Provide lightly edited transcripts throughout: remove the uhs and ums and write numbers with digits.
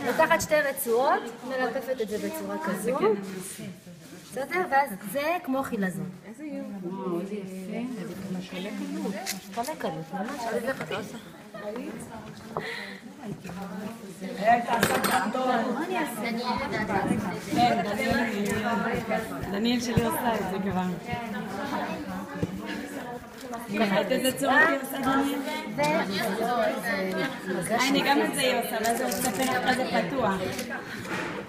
לוקחת שתי רצועות, מלטפת את זה בצורה כזו. בסדר? ואז זה כמו חילזון. איזה יופי. איזה יפה. איזה קלה קלות. קלה קלות, ממש. איך אתה עושה? דניאל שלי עושה את זה כבר. את איזה צורה היא עושה דניאל? אני גם את זה היא עושה, ואז הוא עושה פרח כזה פתוח.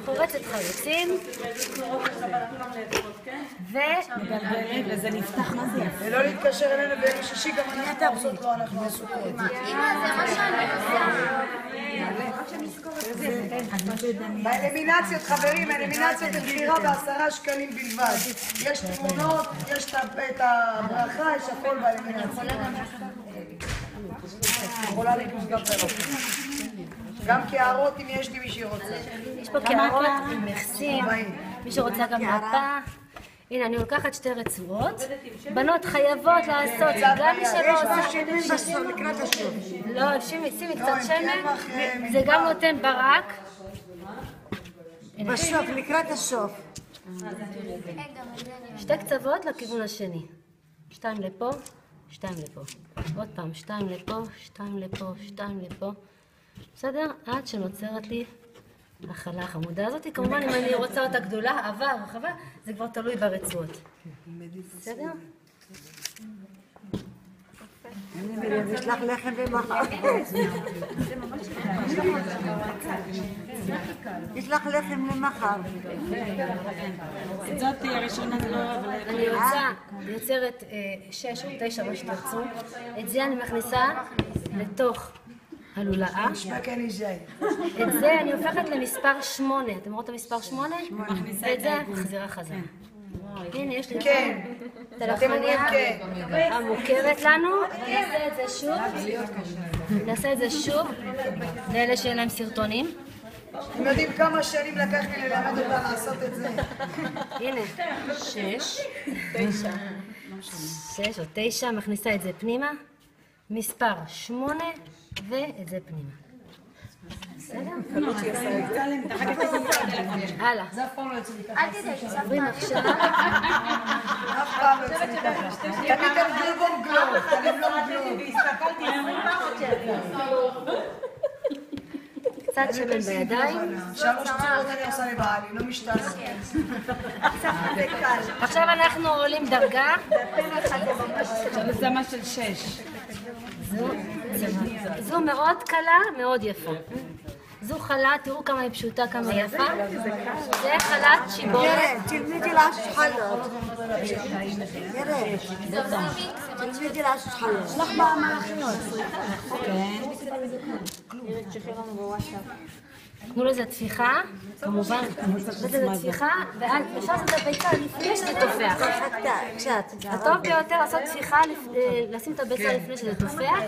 חורצת חלוצים. מגלגלת, וזה נפתח מה זה יפה. ולא להתקשר אלינו ביום שישי, גם אנחנו עושות לו, אנחנו עסוקות. אמא, זה מה שאני עושה. באלמינציות, חברים, האלמינציות הן בחירה ב10 שקלים בלבד. יש תמונות, יש את הברכה, יש הכל באלמינציות. יכולה לקוש גם פרוק. גם קערות אם יש לי מי שרוצה. יש פה קערות, מכסים, מי שרוצה גם מפה. הנה, אני לוקחת שתי רצועות. בנות חייבות לעשות, גם מי שלא עושה... לא, שימי קצת שמן, זה גם נותן ברק. בסוף, לקראת הסוף. שתי קצוות לכיוון השני. 2 לפה, 2 לפה. עוד פעם, 2 לפה, 2 לפה, 2 לפה. בסדר? עד שנוצרת לי החלה החמודה הזאת. כמובן, אם אני רוצה אותה גדולה, עבה, רחבה, זה כבר תלוי ברצועות. בסדר? יש לך לחם ומחר. יש לך לחם למחר. זאת הראשונה לא, אבל... אני יוצרת 6 או 9 מה שתרצו. את זה אני מכניסה לתוך הלולאה. את זה אני הופכת למספר 8. אתם רואים את המספר 8? ואת זה מחזירה חזרה. הנה, יש לי את הלחמניה המוכרת לנו. נעשה את זה שוב לאלה שאין להם סרטונים. אתם יודעים כמה שנים לקח לי ללמד אותה לעשות את זה? הנה, 6 או 9, מכניסה את זה פנימה, מספר 8 ואת זה פנימה. בסדר? הלאה. זה אף פעם לא יוצא לי ככה. אל תדאגי, עוברים עכשיו. אף פעם לא יוצא לי ככה. תמיד אני גלובום גלוב. אני לא גלוב. והסתכלתי 20 פעם קצת שמן בידיים. 3 צורות אני עושה לבעלי, לא משתנה. עכשיו אנחנו עולים דרגה. זה מה של 6. זו מאוד קלה, מאוד יפה. זו חלת, תראו כמה היא פשוטה, כמה היא יפה. זה חלת שיבולת. תלמידי לעשות חלות. תלמידי לעשות חלות. לך במלאכיות. תנו לזה טפיחה, כמובן, לזה טפיחה, ואז אפשר לעשות את הביצה לפני שזה תופח. הטוב ביותר לעשות טפיחה, לשים את הביצה לפני שזה תופח,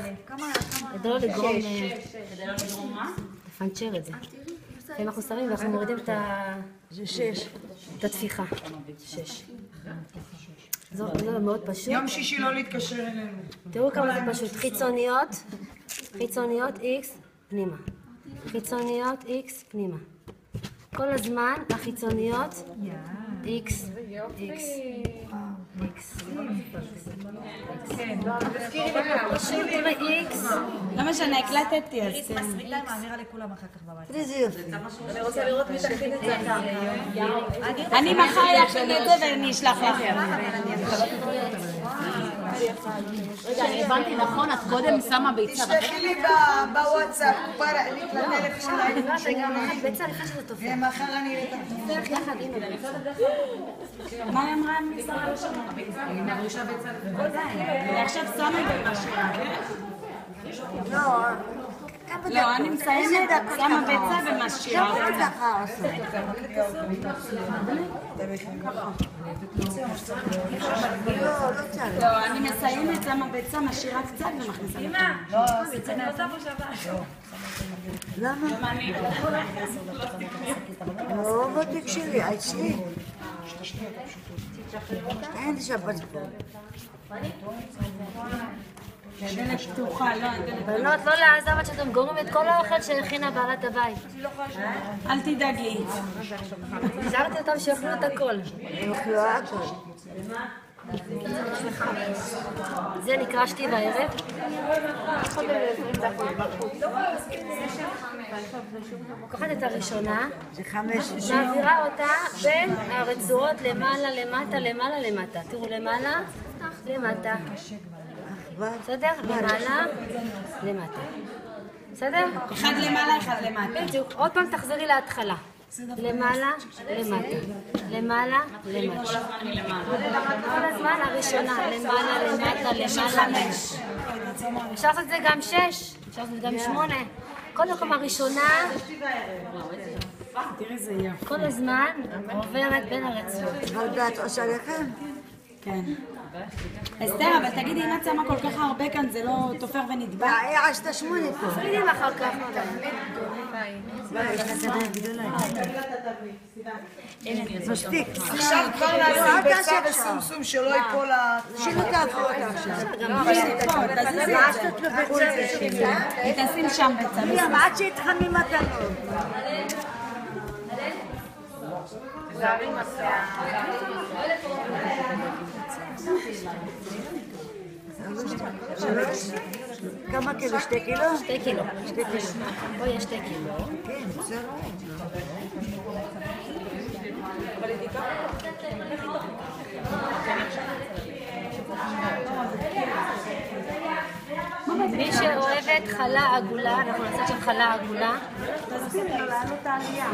כדי לא לגרום, לפנצ'ר את זה. אנחנו שמים ואנחנו מורידים את הטפיחה. 6. זה מאוד פשוט. יום שישי לא להתקשר אלינו. תראו כמה זה פשוט. חיצוניות X פנימה. חיצוניות X פנימה. כל הזמן החיצוניות X, X, X. פשוט תראי X. לא משנה, הקלטתי אז. איזה יופי. אני מחר אכין את זה ואני אשלח לכם. רגע, אני הבנתי נכון, את קודם שמה ביצה. תשלחי לי בוואטסאפ, פרעלית לטלפון שלי. ביצה לפני שזה תופח. מחר אני אראה את תופח יחד עם הביצה. מה היא אמרה? ועכשיו שמה במשרה. לא, אני מסיימת, שמה ביצה ומשאירה אותה. לא, אני מסיימת, שמה ביצה, משאירה קצת ומכניסה אותה. למה? לא, בוא תקשיבי, אצלי. אין שבת פה. הדלת פתוחה, לא, הדלת... בנות, לא לעזוב עד שאתם גורמים את כל האוכל שהכינה בעלת הבית. אל תדאגי. השארתי אותם שיאכלו את הכל. זה נקרא שתי בערב. לוקחת את הראשונה, מעבירה אותה בין הרצועות למעלה, למטה, למעלה, למטה. תראו, למעלה, למטה. בסדר? למעלה, למטה. בסדר? אחד למעלה, אחד למטה. בדיוק. עוד פעם תחזרי להתחלה. למעלה, למטה. למעלה, למטה. כל הזמן הראשונה. למעלה, למטה, למעלה, אפשר לעשות את זה גם 6, אפשר לעשות את זה גם 8. קודם כל הראשונה, כל הזמן עוברת בין הרצועות. אבל ואת עושה לכם? כן. אסתר, אבל תגידי, אם את שמה כל כך הרבה כאן, זה לא תופר ונדבק? היא עשתה 8 פה. תפרידים אחר כך. מספיק. עכשיו כבר נעשה ביצה וסומסום שלא ייפול ה... שינו את ההפרות עכשיו. תזיזי את זה. תשים שם ביצה. מרים, עד שהתחמים מתנות. כמה קילו? 2 קילו? 2 קילו. פה יש 2 קילו. כן, בסדר. מי שאוהבת חלה עגולה, אנחנו נעשה שם חלה עגולה. תסבירי לו לעלות העלייה.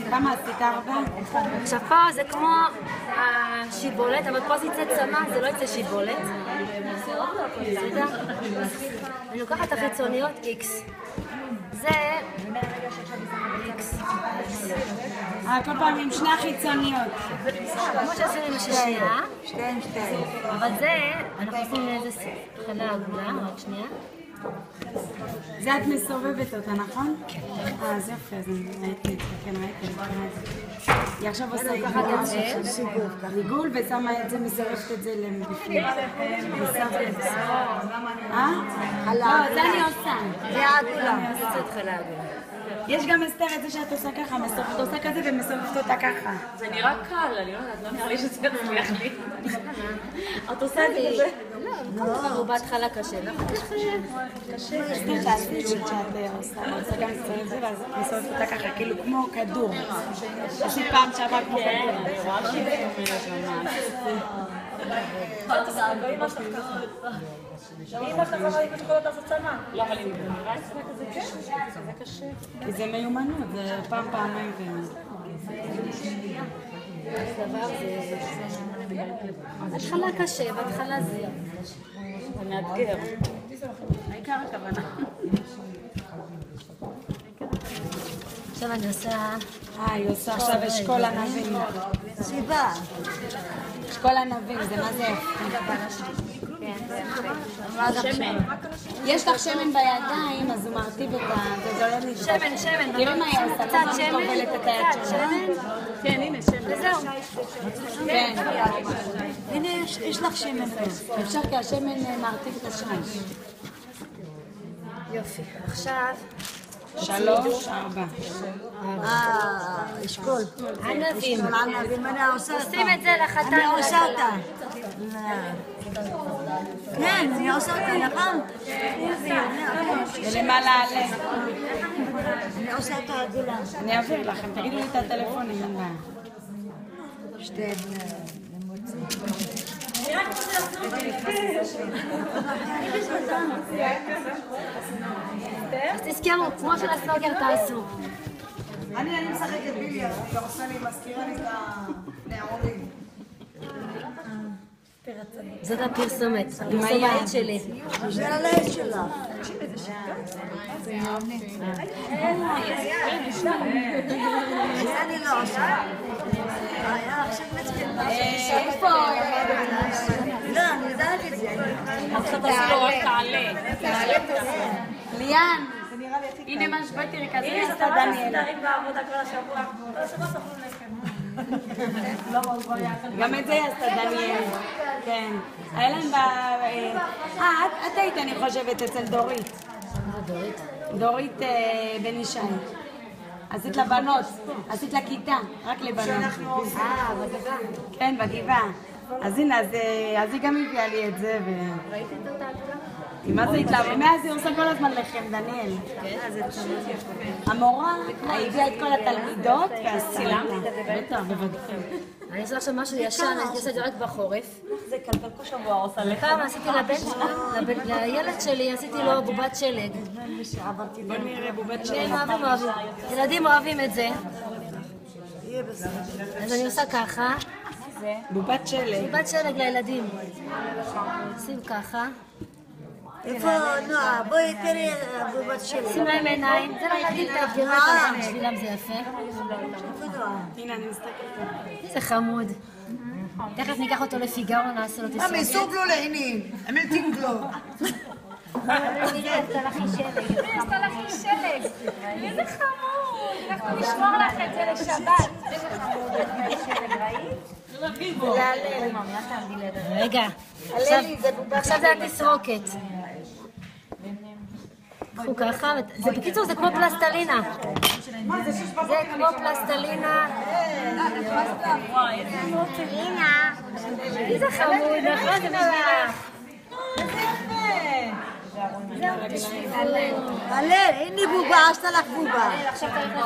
כמה עשית 4? עכשיו פה זה כמו השיבולת, אבל פה זה יצא צמא, זה לא יצא שיבולת. בסדר? אני לוקחת את החיצוניות X. זה X. כל פעם עם שני החיצוניות. כמו שעשינו עם השנייה. 2. אבל זה, אנחנו עושים איזה חלה עגולה, רק שנייה. זה את מסובבת אותה, נכון? כן. אז יופי, אז אני ראיתי, כן, ראיתי. היא עכשיו עושה עיגול ושמה את זה, מסובבת את זה לבפנים. לא, זה אני עושה. זה העגולה. זה קצת חלה עגולה. יש גם אסתר את זה שאת עושה ככה, מסובבת עושה כזה ומסובבת אותה ככה. זה נראה קל, אני לא יודעת, לא נראה לי שזה יצליח לי. את עושה את זה? לא, הוא בהתחלה קשה. קשה. אסתר תעשי שאת עושה גם מסובבת את זה, ואז מסובבת אותה ככה, כאילו כמו כדור. עשית פעם שעבר כמו כדור. לא, אבל אם נראה אצלה כזה קשה, זה קשה. כי זה מיומנות, זה פעם, פעמיים בהתחלה קשה, בהתחלה זה... זה מאתגר. העיקר הכוונה. עכשיו אני עושה... היא עושה עכשיו אשכול ענבים. סיבה. אשכול ענבים, זה מה זה? שמן. יש לך שמן בידיים, אז הוא מרטיב את ה... זה לא נשאר. שמן. תראי מה היא עושה, קצת שמן, את היד שלה. כן, הנה, שמן. וזהו. כן. הנה, יש לך שמן פה. אפשר כי השמן מרטיב את השמן. יופי. עכשיו... 3, 4. אשכול. ענבים. ענבים, אני עושה אותה. עושים את זה לחתן. אני עושה אותה. כן, אני עושה אותה, נכון? ולמעלה עלה. אני עושה אותה עגולה. אני אעביר לכם, תגידו לי את הטלפון, אין בעיה. 2 אז תזכרו, כמו של הסנוקר תעשו. אני משחקת ביליארד, אתה עושה לי, מזכירה לי את הנעורים. זאת הפרסומת, הפרסומאית שלי. זה על העץ שלך. אני לא עושה. עכשיו מצביעים. איפה? לא, אני יודעת את זה. עכשיו תעשי לו רק תעלה. ליאן. הנה מה שבאתי רכזי. הנה זאת הדניאלה. בעבודה כבר השבוע. גם את זה עשתה דניאל. כן. היה להם את היית, אני חושבת, אצל דורית. דורית? דורית בן ישי. עשית לבנות, עשית לכיתה, רק לבנות. בגבעה. כן, בגבעה. אז הנה, אז היא גם הביאה לי את זה. ראית את אותה עגולה? מה זה התלהבה? מאז היא עושה כל הזמן לחם, דניאל. כן, אז זה תמיד. המורה הביאה את כל התלמידות ועשילה. בטח, בוודאי. אני עושה עכשיו משהו ישן, אני עושה את זה רק בחורף. זה כלכל כל שבוע עושה לך. פעם עשיתי לילד שלי, עשיתי לו בובת שלג. בוא נראה בובת שהם אוהבים. ילדים אוהבים את זה. אז אני עושה ככה. בובת שלג. בובת שלג לילדים. עושים ככה. איפה נועה? בואי תראי בובת שלי. שים להם עיניים. זה לילדים, תארגנו אותם, בשבילם זה יפה. הנה, אני מסתכלת. איזה חמוד. תכף ניקח אותו לפיגארו, נעשה לו תסרוקת. מסוג לו לעינים, עמלתים לו. יש תלחי שלג. איזה חמוד. אנחנו נשמור לך את זה לשבת. איזה חמוד. רגע, עכשיו זה התסרוקת. קחו ככה, בקיצור זה כמו פלסטלינה. זה כמו פלסטלינה. איזה חמוד, נכון? זה בשבילך. הלל, הנה בובה, עשתה לך בובה.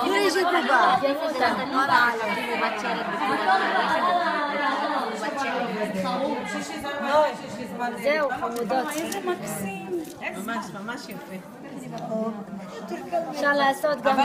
הנה איזה בובה. זהו, חמודות. איזה מקסים. ממש יפה. אפשר לעשות גם...